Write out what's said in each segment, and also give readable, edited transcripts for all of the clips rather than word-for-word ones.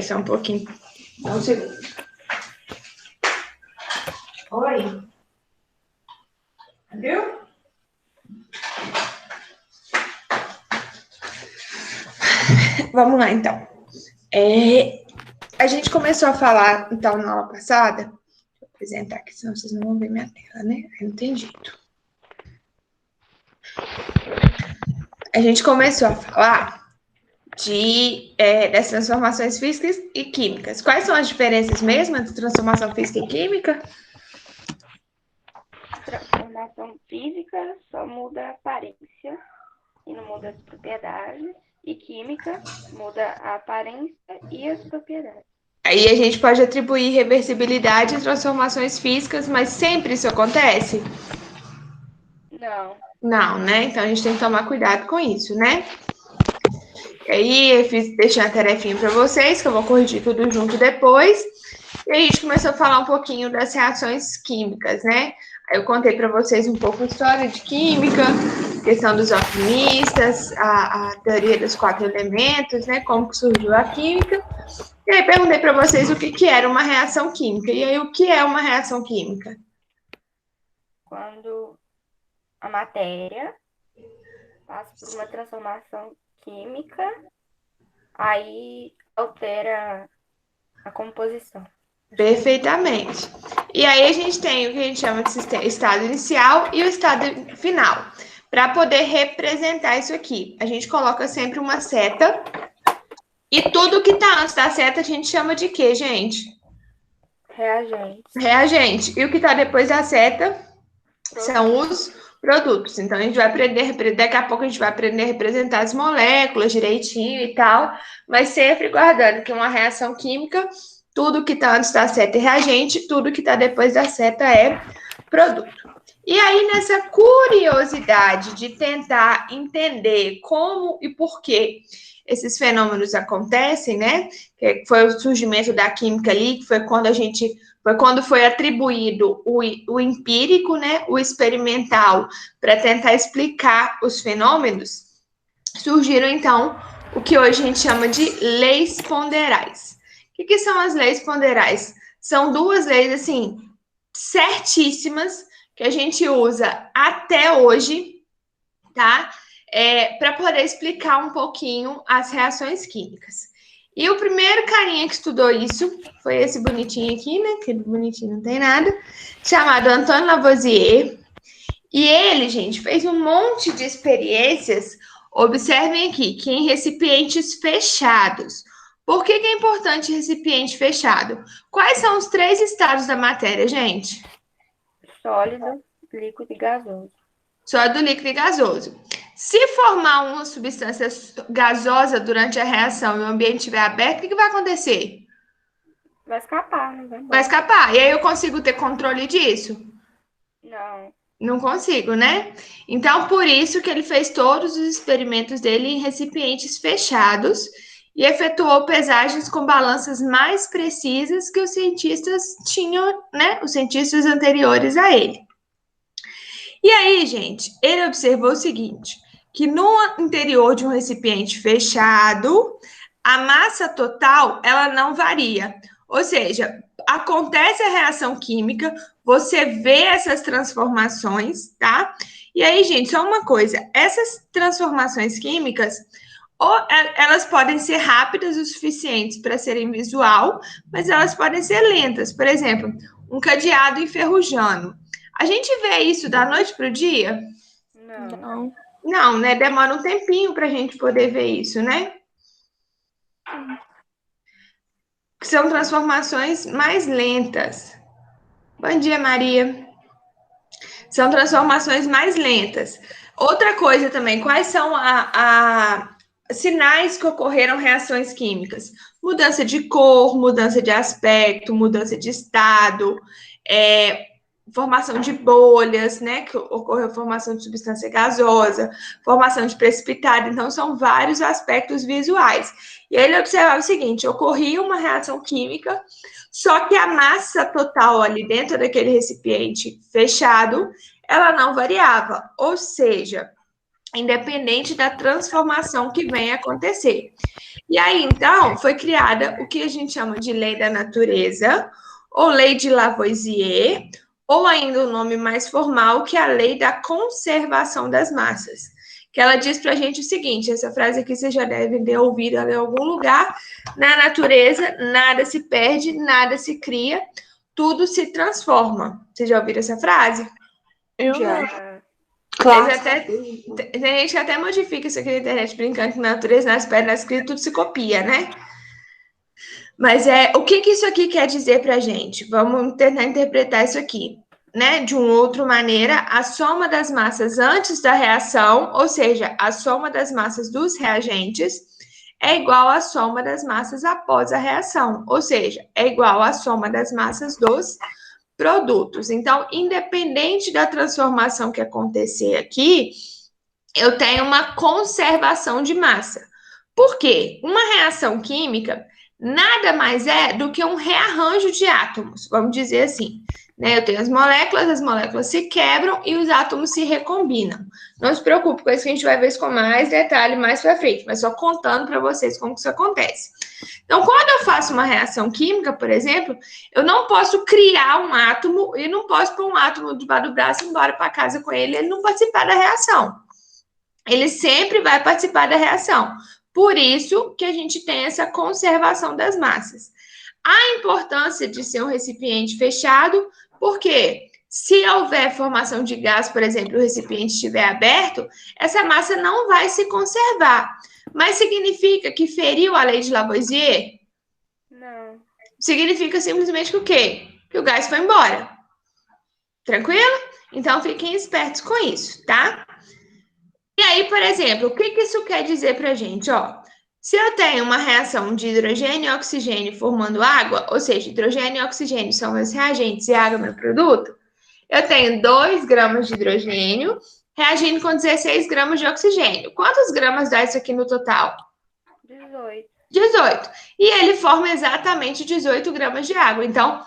Só um pouquinho. Dá um segundo. Oi. Viu? Vamos lá, então. A gente começou a falar, então, na aula passada. Vou apresentar aqui, senão vocês não vão ver minha tela, né? Não tem jeito. A gente começou a falar das transformações físicas e químicas. Quais são as diferenças mesmo entre transformação física e química? Transformação física só muda a aparência e não muda as propriedades. E química muda a aparência e as propriedades. Aí a gente pode atribuir reversibilidade às transformações físicas, mas sempre isso acontece? Não. Não, né? Então a gente tem que tomar cuidado com isso, né? E aí eu deixei a tarefinha para vocês, que eu vou corrigir tudo junto depois. E aí a gente começou a falar um pouquinho das reações químicas, né? Aí eu contei para vocês um pouco a história de química, questão dos alquimistas, a teoria dos 4 elementos, né? Como que surgiu a química. E aí perguntei para vocês o que era uma reação química. E aí, o que é uma reação química? Quando a matéria passa por uma transformação química, aí altera a composição. Perfeitamente. E aí a gente tem o que a gente chama de estado inicial e o estado final. Para poder representar isso aqui, a gente coloca sempre uma seta. E tudo que está antes da seta a gente chama de quê, gente? Reagentes. Reagente. E o que está depois da seta são os produtos. Então, a gente vai aprender, daqui a pouco a gente vai aprender a representar as moléculas direitinho e tal, mas sempre guardando que uma reação química, tudo que está antes da seta é reagente, tudo que está depois da seta é produto. E aí, nessa curiosidade de tentar entender como e por que esses fenômenos acontecem, né? Que foi o surgimento da química ali, que foi quando foi atribuído o empírico, né, o experimental, para tentar explicar os fenômenos, surgiram, então, o que hoje a gente chama de leis ponderais. O que são as leis ponderais? São duas leis, assim, certíssimas, que a gente usa até hoje, tá? Para poder explicar um pouquinho as reações químicas. E o primeiro carinha que estudou isso foi esse bonitinho aqui, né? Que bonitinho não tem nada, chamado Antoine Lavoisier. E ele, gente, fez um monte de experiências. Observem aqui, que em recipientes fechados. Por que é importante recipiente fechado? Quais são os 3 estados da matéria, gente? Sólido, líquido e gasoso. Sólido, líquido e gasoso. Se formar uma substância gasosa durante a reação e o ambiente estiver aberto, o que vai acontecer? Vai escapar, não vai Vai embora. escapar. E aí eu consigo ter controle disso? Não. Não consigo, né? Então, por isso que ele fez todos os experimentos dele em recipientes fechados e efetuou pesagens com balanças mais precisas que os cientistas tinham, né? Os cientistas anteriores a ele. E aí, gente, ele observou o seguinte, que no interior de um recipiente fechado, a massa total, ela não varia. Ou seja, acontece a reação química, você vê essas transformações, tá? E aí, gente, só uma coisa, essas transformações químicas, ou elas podem ser rápidas o suficientes para serem visual, mas elas podem ser lentas. Por exemplo, um cadeado enferrujando. A gente vê isso da noite para o dia? Não. Não, né? Demora um tempinho para a gente poder ver isso, né? São transformações mais lentas. Bom dia, Maria. São transformações mais lentas. Outra coisa também, quais são sinais que ocorreram reações químicas? Mudança de cor, mudança de aspecto, mudança de estado, formação de bolhas, né? Que ocorreu formação de substância gasosa, formação de precipitado. Então, são vários aspectos visuais. E aí ele observava o seguinte: ocorria uma reação química, só que a massa total ali dentro daquele recipiente fechado, ela não variava. Ou seja, independente da transformação que venha acontecer. E aí, então, foi criada o que a gente chama de lei da natureza, ou lei de Lavoisier, ou ainda o nome mais formal, que é a lei da conservação das massas. Que ela diz para a gente o seguinte: essa frase aqui você já deve ter ouvido em algum lugar. Na natureza, nada se perde, nada se cria, tudo se transforma. Vocês já ouviram essa frase? Eu Já. não. Claro. Tem gente que até modifica isso aqui na internet, brincando que na natureza, nas pedras, nas tudo se copia, né? Mas o que isso aqui quer dizer pra gente? Vamos tentar interpretar isso aqui, né? De uma outra maneira, a soma das massas antes da reação, ou seja, a soma das massas dos reagentes, é igual à soma das massas após a reação, ou seja, é igual à soma das massas dos produtos. Então, independente da transformação que acontecer aqui, eu tenho uma conservação de massa. Por quê? Uma reação química nada mais é do que um rearranjo de átomos, vamos dizer assim. Né? Eu tenho as moléculas se quebram e os átomos se recombinam. Não se preocupe com isso, que a gente vai ver isso com mais detalhe mais para frente, mas só contando para vocês como que isso acontece. Então, quando eu faço uma reação química, por exemplo, eu não posso criar um átomo e não posso pôr um átomo debaixo do braço e ir embora para casa com ele não participar da reação. Ele sempre vai participar da reação. Por isso que a gente tem essa conservação das massas. A importância de ser um recipiente fechado, porque se houver formação de gás, por exemplo, o recipiente estiver aberto, essa massa não vai se conservar. Mas significa que feriu a lei de Lavoisier? Não. Significa simplesmente que o quê? Que o gás foi embora. Tranquilo? Então fiquem espertos com isso, tá? E aí, por exemplo, o que isso quer dizer pra gente? Ó, se eu tenho uma reação de hidrogênio e oxigênio formando água, ou seja, hidrogênio e oxigênio são meus reagentes e água é meu produto, eu tenho 2 gramas de hidrogênio reagindo com 16 gramas de oxigênio. Quantos gramas dá isso aqui no total? 18. 18. E ele forma exatamente 18 gramas de água. Então,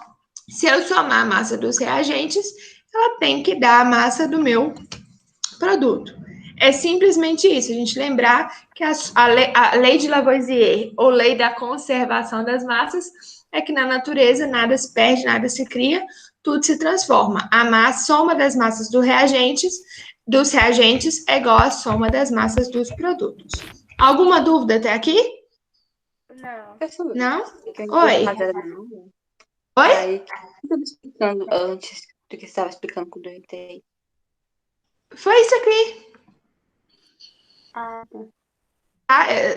se eu somar a massa dos reagentes, ela tem que dar a massa do meu produto. É simplesmente isso, a gente lembrar que a lei de Lavoisier, ou lei da conservação das massas, é que na natureza nada se perde, nada se cria, tudo se transforma. A soma das massas dos reagentes é igual à soma das massas dos produtos. Alguma dúvida até aqui? Não. Não? Oi. Oi? Aí, o que você estava explicando antes do que você estava explicando quando eu entrei? Foi isso aqui. Ah,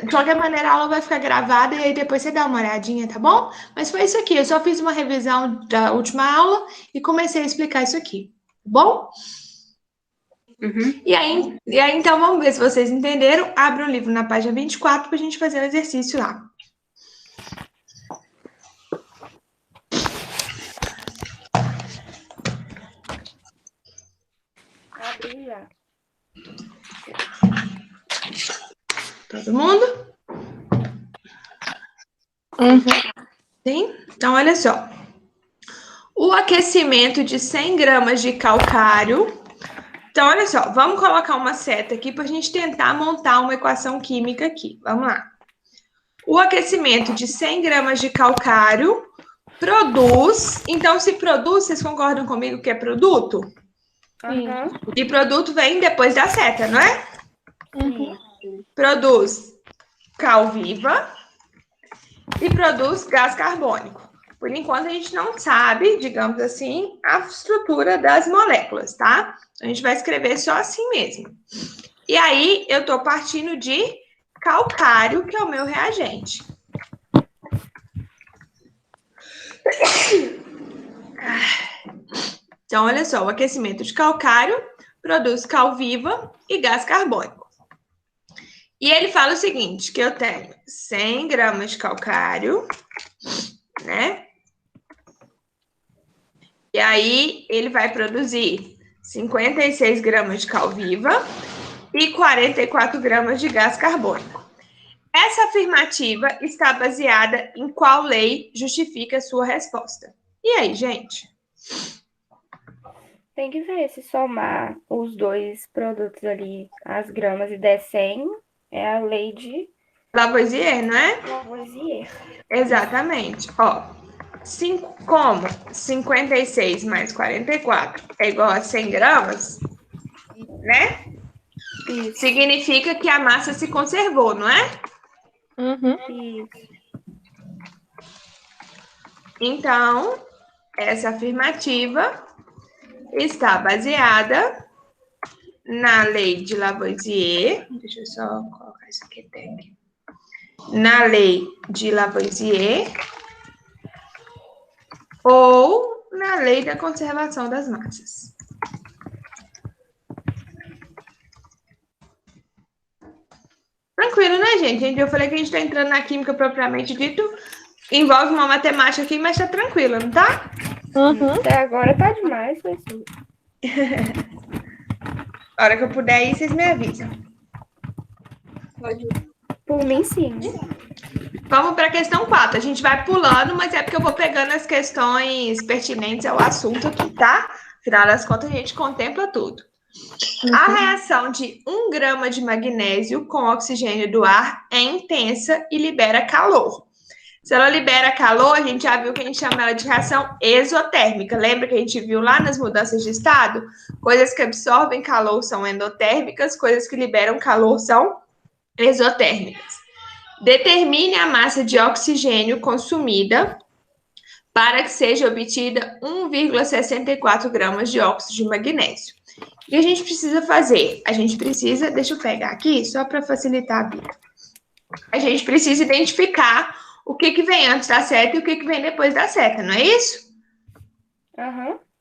De qualquer maneira, a aula vai ficar gravada e aí depois você dá uma olhadinha, tá bom? Mas foi isso aqui. Eu só fiz uma revisão da última aula e comecei a explicar isso aqui. Tá bom? Uhum. E aí, então, vamos ver se vocês entenderam. Abre o livro na página 24 para a gente fazer o exercício lá. Abri já. Todo mundo? Sim? Então, olha só. O aquecimento de 100 gramas de calcário. Então, olha só. Vamos colocar uma seta aqui para a gente tentar montar uma equação química aqui. Vamos lá. O aquecimento de 100 gramas de calcário produz. Então, se produz, vocês concordam comigo que é produto? Uhum. E produto vem depois da seta, não é? Sim. Produz cal viva e produz gás carbônico. Por enquanto, a gente não sabe, digamos assim, a estrutura das moléculas, tá? A gente vai escrever só assim mesmo. E aí, eu estou partindo de calcário, que é o meu reagente. Então, olha só, o aquecimento de calcário produz cal viva e gás carbônico. E ele fala o seguinte, que eu tenho 100 gramas de calcário, né? E aí, ele vai produzir 56 gramas de cal viva e 44 gramas de gás carbônico. Essa afirmativa está baseada em qual lei justifica a sua resposta? E aí, gente? Tem que ver se somar os dois produtos ali, as gramas, e der 100, é a lei de Lavoisier, não é? Lavoisier. Exatamente. Ó, como 56 mais 44 é igual a 100 gramas, né? Isso. Significa que a massa se conservou, não é? Isso. Então, essa afirmativa está baseada na lei de Lavoisier. Deixa eu só colocar isso aqui dentro. Na lei de Lavoisier ou na lei da conservação das massas. Tranquilo, né, gente? Eu falei que a gente está entrando na química propriamente dito. Envolve uma matemática aqui, mas tá tranquila, não tá? Até agora tá demais, assim. A hora que eu puder ir, vocês me avisam. Por mim, sim. Vamos para a questão 4. A gente vai pulando, mas é porque eu vou pegando as questões pertinentes ao assunto aqui, tá? Afinal das contas, a gente contempla tudo. A reação de 1 grama de magnésio com oxigênio do ar é intensa e libera calor. Se ela libera calor, a gente já viu que a gente chama ela de reação exotérmica. Lembra que a gente viu lá nas mudanças de estado? Coisas que absorvem calor são endotérmicas, coisas que liberam calor são exotérmicas. Determine a massa de oxigênio consumida para que seja obtida 1,64 gramas de óxido de magnésio. O que a gente precisa fazer? A gente precisa, deixa eu pegar aqui, só para facilitar a vida. A gente precisa identificar o que vem antes da seta e o que vem depois da seta, não é isso?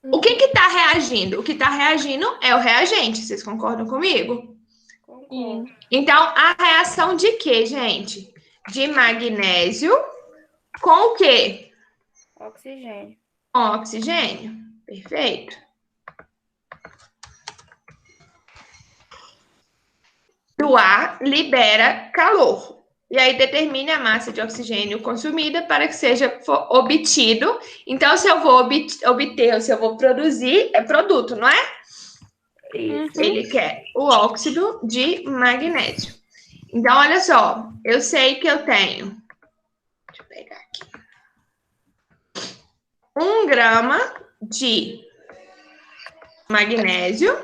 O que está reagindo? O que está reagindo é o reagente, vocês concordam comigo? Concordo. Então, a reação de quê, gente? De magnésio com o quê? Oxigênio. Com oxigênio. Perfeito. Do ar libera calor. E aí determine a massa de oxigênio consumida para que seja obtido. Então, se eu vou obter ou se eu vou produzir, é produto, não é? Isso. Ele quer o óxido de magnésio. Então, olha só. Eu sei que eu tenho... Deixa eu pegar aqui. 1 grama de magnésio.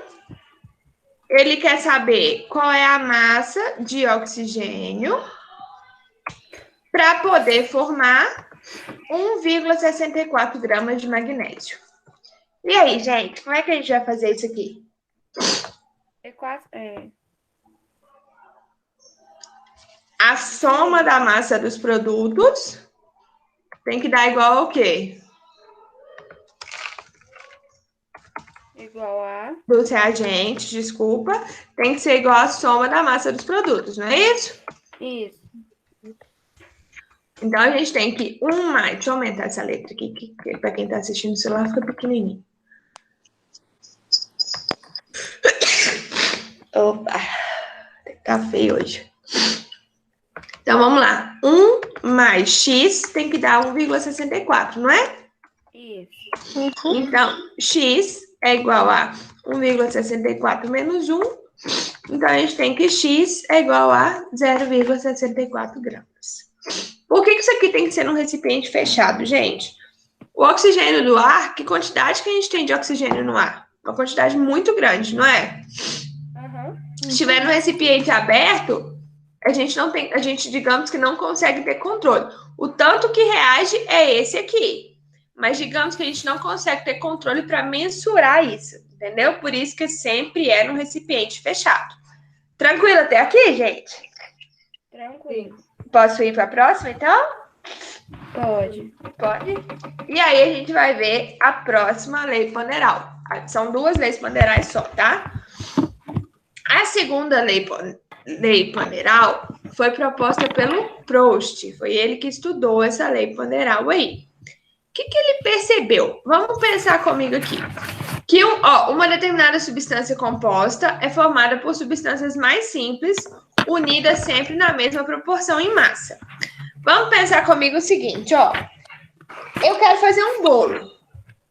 Ele quer saber qual é a massa de oxigênio para poder formar 1,64 gramas de magnésio. E aí, gente, como é que a gente vai fazer isso aqui? A soma da massa dos produtos tem que dar igual ao quê? Igual a... Dos reagentes, desculpa. Tem que ser igual à soma da massa dos produtos, não é isso? Isso. Então, a gente tem que 1 mais... Deixa eu aumentar essa letra aqui, que para quem está assistindo no celular fica pequenininho. Opa! Tá feio hoje. Então, vamos lá. 1 mais x tem que dar 1,64, não é? Isso. Então, x é igual a 1,64 menos 1. Então, a gente tem que x é igual a 0,64 gramas. Por que isso aqui tem que ser num recipiente fechado, gente? O oxigênio do ar, que quantidade que a gente tem de oxigênio no ar? Uma quantidade muito grande, não é? Se estiver no recipiente aberto, a gente, digamos que não consegue ter controle. O tanto que reage é esse aqui. Mas digamos que a gente não consegue ter controle para mensurar isso, entendeu? Por isso que sempre é no recipiente fechado. Tranquilo até aqui, gente? Tranquilo. Posso ir para a próxima, então? Pode. Pode. E aí a gente vai ver a próxima lei ponderal. São 2 leis ponderais só, tá? A segunda lei ponderal foi proposta pelo Proust. Foi ele que estudou essa lei ponderal aí. O que ele percebeu? Vamos pensar comigo aqui. Que uma determinada substância composta é formada por substâncias mais simples, unidas sempre na mesma proporção em massa. Vamos pensar comigo o seguinte, ó. Eu quero fazer um bolo,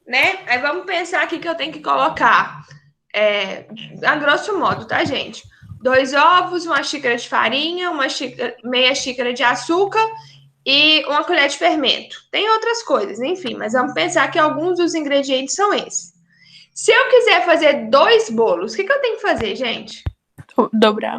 né? Aí vamos pensar aqui que eu tenho que colocar, a grosso modo, tá, gente? 2 ovos, 1 xícara de farinha, meia xícara de açúcar e 1 colher de fermento. Tem outras coisas, enfim, mas vamos pensar que alguns dos ingredientes são esses. Se eu quiser fazer 2 bolos, o que eu tenho que fazer, gente? Dobrar.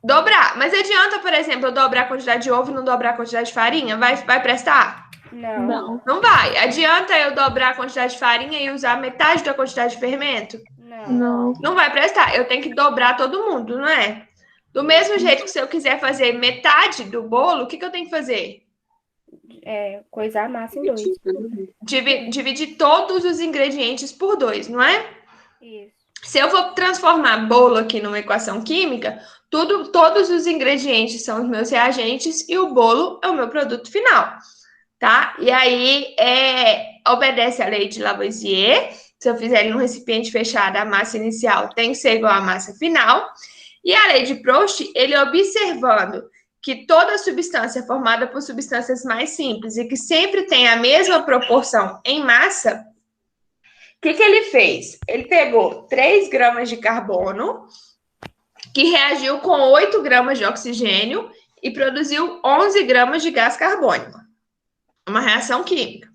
Dobrar. Mas adianta, por exemplo, eu dobrar a quantidade de ovo e não dobrar a quantidade de farinha? Vai prestar? Não. Não vai. Adianta eu dobrar a quantidade de farinha e usar metade da quantidade de fermento? Não. Não vai prestar. Eu tenho que dobrar todo mundo, não é? Do mesmo jeito que se eu quiser fazer metade do bolo, o que eu tenho que fazer? Coisar a massa em 2. Dividir todos os ingredientes por 2, não é? Isso. Se eu vou transformar bolo aqui numa equação química, todos os ingredientes são os meus reagentes e o bolo é o meu produto final, tá? E aí, obedece a lei de Lavoisier. Se eu fizer ele num recipiente fechado, a massa inicial tem que ser igual à massa final. E a lei de Proust, ele observando que toda substância é formada por substâncias mais simples e que sempre tem a mesma proporção em massa, o que ele fez? Ele pegou 3 gramas de carbono, que reagiu com 8 gramas de oxigênio e produziu 11 gramas de gás carbônico. Uma reação química.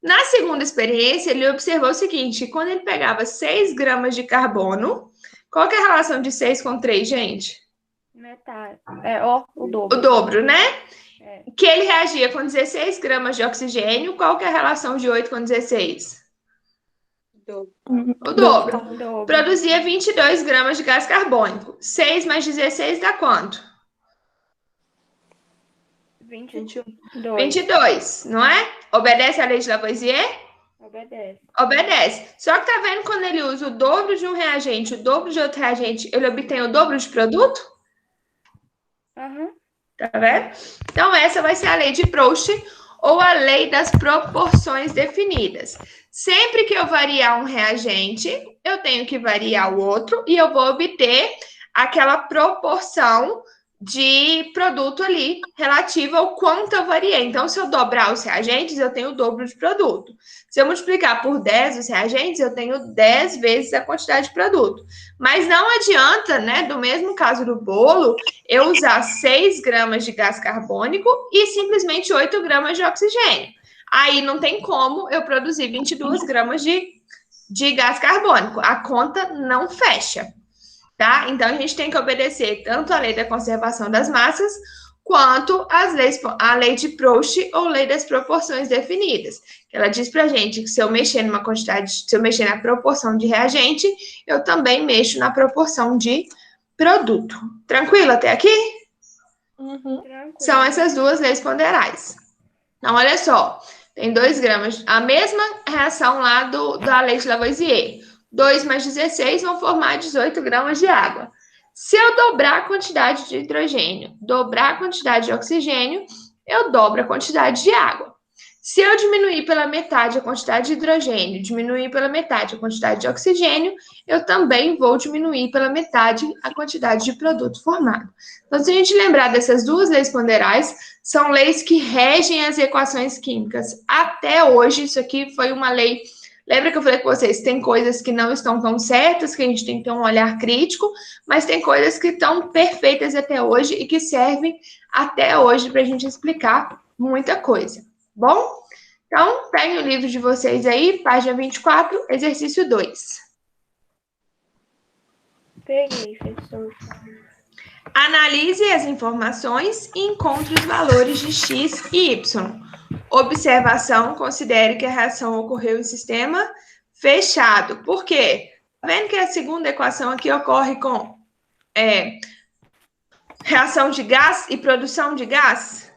Na segunda experiência, ele observou o seguinte: quando ele pegava 6 gramas de carbono, qual que é a relação de 6 com 3, gente? Metade. O dobro. O dobro, né? Que ele reagia com 16 gramas de oxigênio, qual que é a relação de 8 com 16? O dobro. Produzia 22 gramas de gás carbônico. 6 mais 16 dá quanto? 22, não é? Obedece à lei de Lavoisier? Obedece. Só que tá vendo quando ele usa o dobro de um reagente, o dobro de outro reagente, ele obtém o dobro de produto? Tá vendo? Então, essa vai ser a lei de Proust ou a lei das proporções definidas. Sempre que eu variar um reagente, eu tenho que variar o outro e eu vou obter aquela proporção de produto ali relativa ao quanto eu variei. Então, se eu dobrar os reagentes, eu tenho o dobro de produto. Se eu multiplicar por 10 os reagentes, eu tenho 10 vezes a quantidade de produto. Mas não adianta, né, do mesmo caso do bolo, eu usar 6 gramas de gás carbônico e simplesmente 8 gramas de oxigênio. Aí não tem como eu produzir 22 gramas de gás carbônico. A conta não fecha. Tá? Então, a gente tem que obedecer tanto a lei da conservação das massas, quanto a lei de Proust ou lei das proporções definidas. Ela diz pra gente que se eu mexer na proporção de reagente, eu também mexo na proporção de produto. Tranquilo até aqui? São essas duas leis ponderais. Então, olha só, tem 2 gramas, a mesma reação lá da lei de Lavoisier. 2 mais 16 vão formar 18 gramas de água. Se eu dobrar a quantidade de hidrogênio, dobrar a quantidade de oxigênio, eu dobro a quantidade de água. Se eu diminuir pela metade a quantidade de hidrogênio, diminuir pela metade a quantidade de oxigênio, eu também vou diminuir pela metade a quantidade de produto formado. Então, se a gente lembrar dessas duas leis ponderais, são leis que regem as equações químicas. Até hoje, isso aqui foi uma lei. Lembra que eu falei com vocês, tem coisas que não estão tão certas, que a gente tem que ter um olhar crítico, mas tem coisas que estão perfeitas até hoje e que servem até hoje para a gente explicar muita coisa. Bom? Então, peguem o livro de vocês aí, página 24, exercício 2. Peguei, professor. Analise as informações e encontre os valores de x e y. Observação, considere que a reação ocorreu em sistema fechado. Por quê? Tá vendo que a segunda equação aqui ocorre com reação de gás e produção de gás?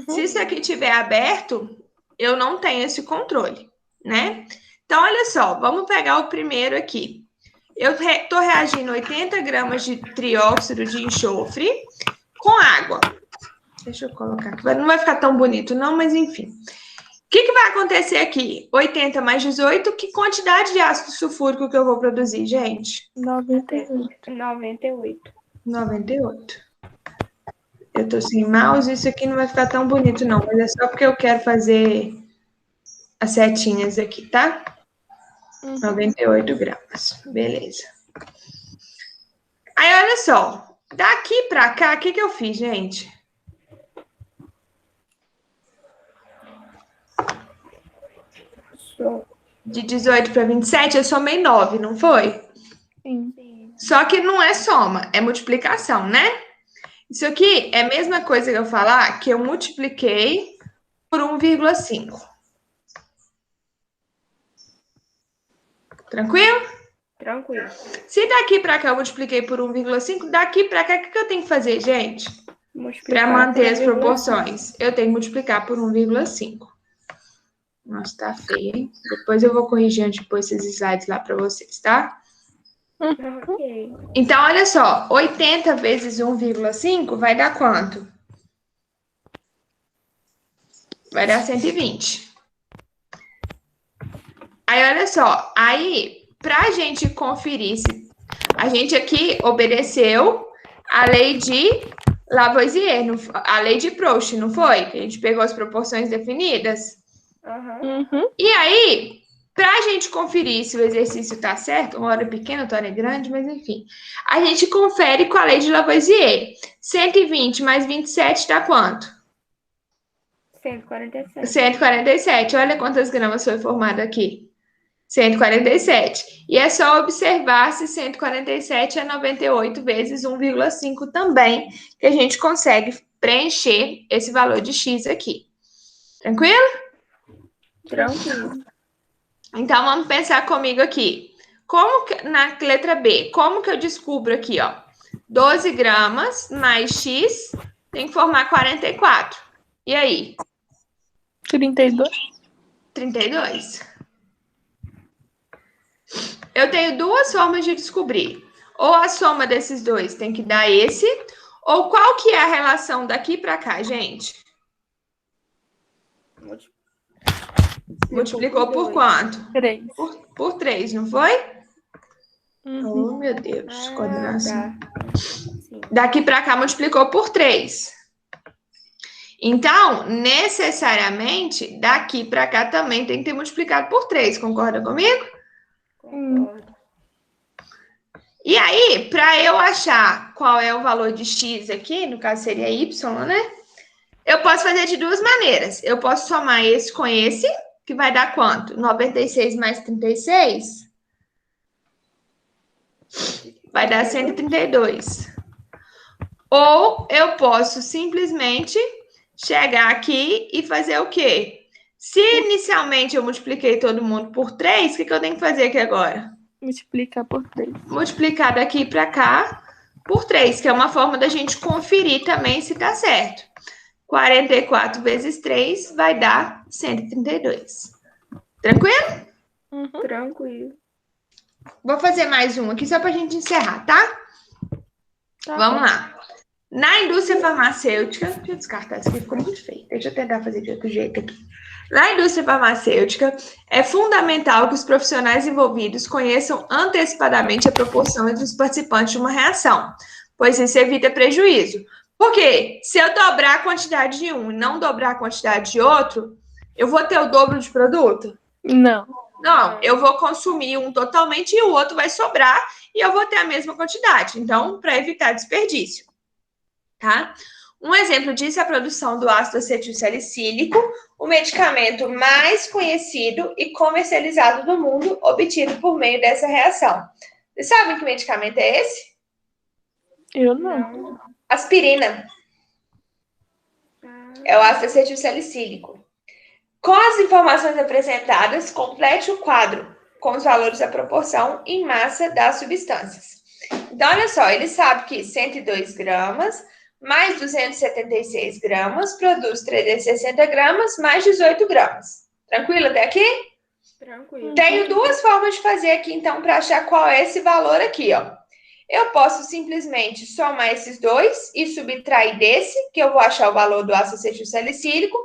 Se isso aqui estiver aberto, eu não tenho esse controle, né? Então, olha só, vamos pegar o primeiro aqui. Eu estou reagindo 80 gramas de trióxido de enxofre com água. Deixa eu colocar aqui. Não vai ficar tão bonito, não, mas enfim. O que vai acontecer aqui? 80 mais 18, que quantidade de ácido sulfúrico que eu vou produzir, gente? 98. 98. Eu tô sem mouse, isso aqui não vai ficar tão bonito, não. Mas é só porque eu quero fazer as setinhas aqui, tá? 98 gramas. Beleza. Aí, olha só. Daqui para cá, o que que eu fiz, gente? De 18 para 27, eu somei 9, não foi? Sim. Só que não é soma, é multiplicação, né? Isso aqui é a mesma coisa que eu falar que eu multipliquei por 1,5. Tranquilo? Tranquilo. Se daqui para cá eu multipliquei por 1,5, daqui para cá, o que eu tenho que fazer, gente? Para Multiplicar manter as por 1,5. proporções, eu tenho que multiplicar por 1,5. Nossa, tá feio, hein? Depois eu vou corrigir antes de pôr esses slides lá para vocês, tá? Ok. Então, olha só. 80 vezes 1,5 vai dar quanto? Vai dar 120. Aí, olha só. Aí, pra gente conferir se a gente aqui obedeceu a lei de Lavoisier, a lei de Proust, não foi? Que a gente pegou as proporções definidas. Aham. E aí, pra gente conferir se o exercício tá certo, uma hora pequena, outra hora grande, mas enfim, a gente confere com a lei de Lavoisier. 120 mais 27 dá quanto? 147. 147. Olha quantas gramas foi formado aqui. 147. E é só observar se 147 é 98 vezes 1,5 também, que a gente consegue preencher esse valor de x aqui. Tranquilo? Tranquilo. Então, vamos pensar comigo aqui. Como que, na letra B, como que eu descubro aqui, ó? 12 gramas mais x tem que formar 44. E aí? 32. 32. Eu tenho duas formas de descobrir. Ou a soma desses dois tem que dar esse, ou qual que é a relação daqui para cá, gente? Multiplicou por quanto? 3. Por 3, não foi? Uhum. Oh, meu Deus, coordenação. Tá. Sim. Daqui para cá multiplicou por 3. Então, necessariamente, daqui para cá também tem que ter multiplicado por 3. Concorda comigo? Concordo. E aí, para eu achar qual é o valor de x aqui, no caso seria y, né? Eu posso fazer de duas maneiras. Eu posso somar esse com esse, que vai dar quanto? 96 mais 36? Vai dar 132. Ou eu posso simplesmente chegar aqui e fazer o quê? Se inicialmente eu multipliquei todo mundo por 3, o que eu tenho que fazer aqui agora? Multiplicar por 3. Multiplicar daqui para cá por 3, que é uma forma da gente conferir também se tá certo. 44 vezes 3 vai dar 132. Tranquilo? Uhum. Tranquilo. Vou fazer mais um aqui só para a gente encerrar, tá? Vamos lá. Na indústria farmacêutica, deixa eu descartar isso aqui, ficou muito feio. Deixa eu tentar fazer de outro jeito aqui. Na indústria farmacêutica, é fundamental que os profissionais envolvidos conheçam antecipadamente a proporção entre os participantes de uma reação, pois isso evita prejuízo. Por quê? Se eu dobrar a quantidade de um e não dobrar a quantidade de outro, eu vou ter o dobro de produto? Não. Não, eu vou consumir um totalmente e o outro vai sobrar e eu vou ter a mesma quantidade. Então, para evitar desperdício, tá? Um exemplo disso é a produção do ácido acetilsalicílico, o medicamento mais conhecido e comercializado do mundo, obtido por meio dessa reação. Vocês sabem que medicamento é esse? Eu não. Não. Aspirina. Ah, É o ácido acetilsalicílico. Com as informações apresentadas, complete o quadro com os valores da proporção em massa das substâncias. Então, olha só, ele sabe que 102 gramas mais 276 gramas produz 360 gramas mais 18 gramas. Tranquilo até aqui? tranquilo. Tenho duas formas de fazer aqui, então, para achar qual é esse valor aqui, ó. Eu posso simplesmente somar esses dois e subtrair desse, que eu vou achar o valor do ácido acetilsalicílico,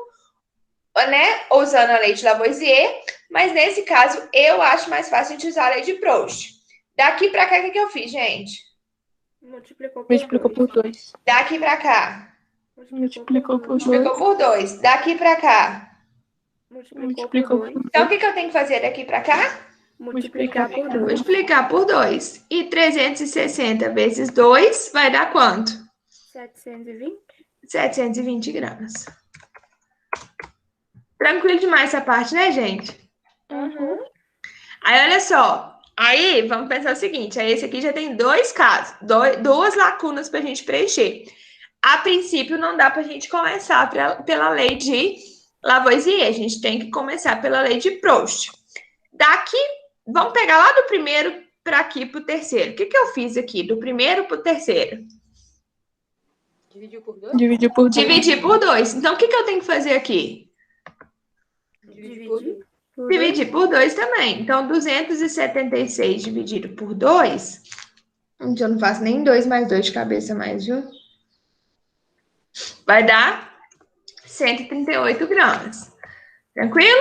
né? Usando a lei de Lavoisier, mas nesse caso eu acho mais fácil de usar a lei de Proust. Daqui para cá, o que eu fiz, gente? Multiplicou Multiplicou por 2. Daqui para cá. Multiplicou por 2. Multiplicou por 2. Daqui para cá. Multiplicou por 2. Então, o que eu tenho que fazer daqui para cá? Multiplicar por 2. Multiplicar por 2. E 360 vezes 2 vai dar quanto? 720. 720 gramas. Tranquilo demais essa parte, né, gente? Uhum. Aí, olha só. Aí, vamos pensar o seguinte. Aí, esse aqui já tem dois casos. Duas lacunas para a gente preencher. A princípio, não dá para a gente começar pela lei de Lavoisier. A gente tem que começar pela lei de Proust. Daqui, vamos pegar lá do primeiro para aqui para o terceiro. O que eu fiz aqui? Do primeiro para o terceiro? Dividiu por 2? Dividir por 2. Dividir por 2. Então, o que eu tenho que fazer aqui? Dividir por 2. Dividir por 2 também. Então, 276 dividido por 2. Eu não faço nem 2 mais 2 de cabeça mais, viu? Vai dar 138 gramas. Tranquilo?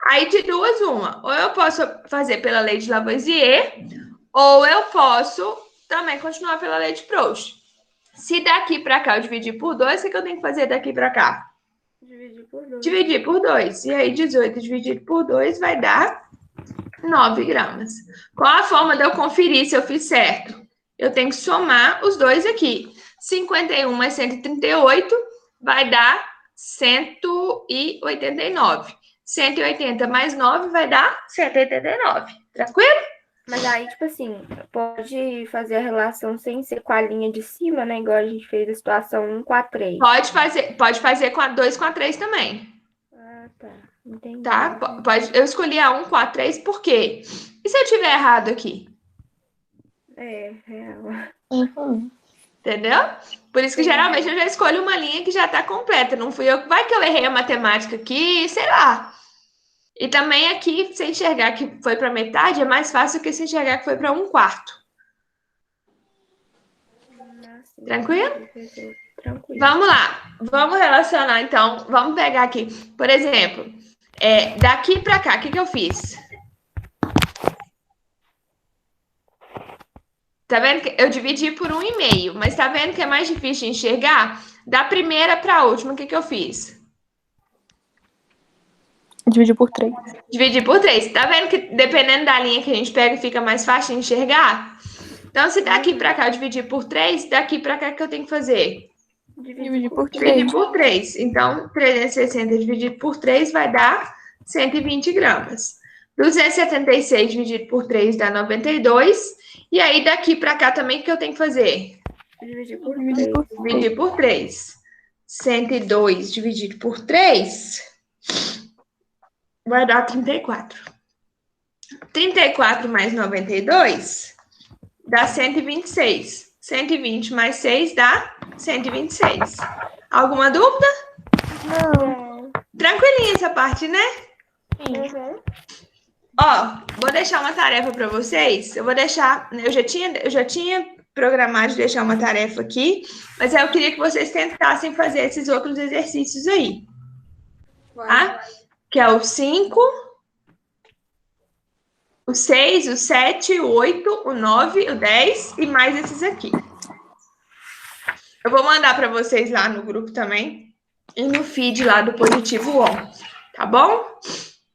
Aí, de duas, uma. Ou eu posso fazer pela lei de Lavoisier, ou eu posso também continuar pela lei de Proust. Se daqui para cá eu dividir por 2, o que eu tenho que fazer daqui para cá? Dividir por 2. Dividir por 2. E aí, 18 dividido por 2 vai dar 9 gramas. Qual a forma de eu conferir se eu fiz certo? Eu tenho que somar os dois aqui. 51 mais 138 vai dar 189. 180 mais 9 vai dar 189. Tranquilo? Mas aí, tipo assim, pode fazer a relação sem ser com a linha de cima, né? Igual a gente fez a situação 1 com a 3. Pode fazer com a 2 com a 3 também. Ah, tá. Entendi. Tá? Eu escolhi a 1 com a 3 por quê? E se eu tiver errado aqui? É, real. Uhum. Entendeu? Por isso que geralmente eu já escolho uma linha que já tá completa. Não fui eu. Vai que eu errei a matemática aqui, sei lá. E também aqui, se enxergar que foi para metade, é mais fácil que se enxergar que foi para 1/4. Tranquilo? Tranquilo. Vamos lá. Vamos relacionar, então. Vamos pegar aqui. Por exemplo, daqui para cá, o que eu fiz? Tá vendo que eu dividi por 1,5, mas tá vendo que é mais difícil de enxergar? Da primeira para a última, o que eu fiz? Dividir por 3. Dividir por 3. Tá vendo que dependendo da linha que a gente pega, fica mais fácil de enxergar? Então, se daqui para cá eu dividir por 3, daqui para cá o que eu tenho que fazer? Dividir por Dividir 3. por 3. Então, 360 dividido por 3 vai dar 120 gramas. 276 dividido por 3 dá 92. E aí, daqui para cá também, o que eu tenho que fazer? Dividir por Dividir 3. por 3. Dividir por 3. 102 dividido por 3 vai dar 34. 34 mais 92 dá 126. 120 mais 6 dá 126. Alguma dúvida? Não. Tranquilinha essa parte, né? Uhum. Ó, vou deixar uma tarefa para vocês. Eu vou deixar. Eu já tinha programado de deixar uma tarefa aqui, mas eu queria que vocês tentassem fazer esses outros exercícios aí. Tá? Que é o 5, o 6, o 7, o 8, o 9, o 10 e mais esses aqui. Eu vou mandar para vocês lá no grupo também e no feed lá do Positivo On, tá bom?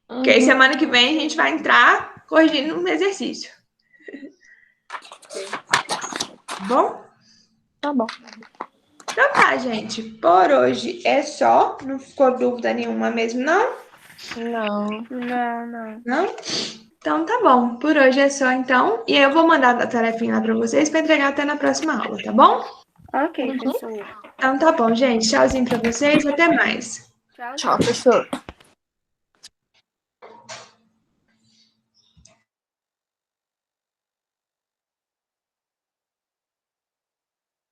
Porque aí semana que vem a gente vai entrar corrigindo um exercício. Tá bom? Tá bom. Então tá, gente. Por hoje é só. Não ficou dúvida nenhuma mesmo, não? Não. Não. Não? Então tá bom. Por hoje é só, então. E eu vou mandar a tarefinha lá para vocês para entregar até na próxima aula, tá bom? Ok, professor. Então tá bom, gente. Tchauzinho para vocês. Até mais. Tchau. Tchau, professor.